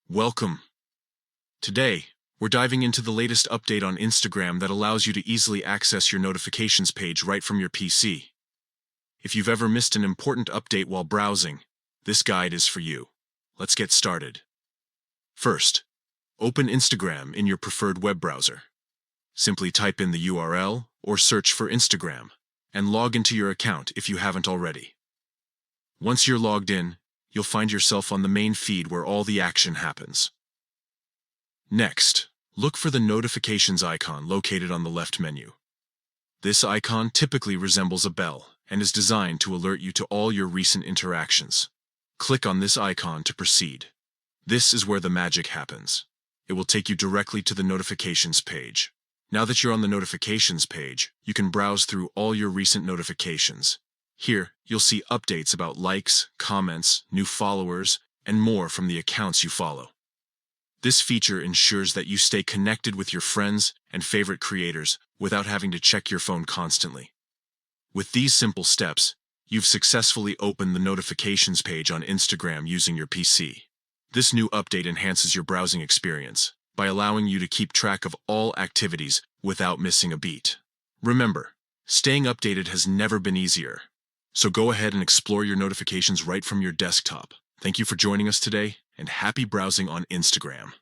Welcome. Today, we're diving into the latest update on Instagram that allows you to easily access your notifications page right from your PC. If you've ever missed an important update while browsing, this guide is for you. Let's get started. First, open Instagram in your preferred web browser. Simply type in the URL or search for Instagram and log into your account if you haven't already. Once you're logged in, you'll find yourself on the main feed where all the action happens. Next, look for the notifications icon located on the left menu. This icon typically resembles a bell and is designed to alert you to all your recent interactions. Click on this icon to proceed. This is where the magic happens. It will take you directly to the notifications page. Now that you're on the notifications page, you can browse through all your recent notifications. Here, you'll see updates about likes, comments, new followers, and more from the accounts you follow. This feature ensures that you stay connected with your friends and favorite creators without having to check your phone constantly. With these simple steps, you've successfully opened the notifications page on Instagram using your PC. This new update enhances your browsing experience by allowing you to keep track of all activities without missing a beat. Remember, staying updated has never been easier. So go ahead and explore your notifications right from your desktop. Thank you for joining us today, and happy browsing on Instagram.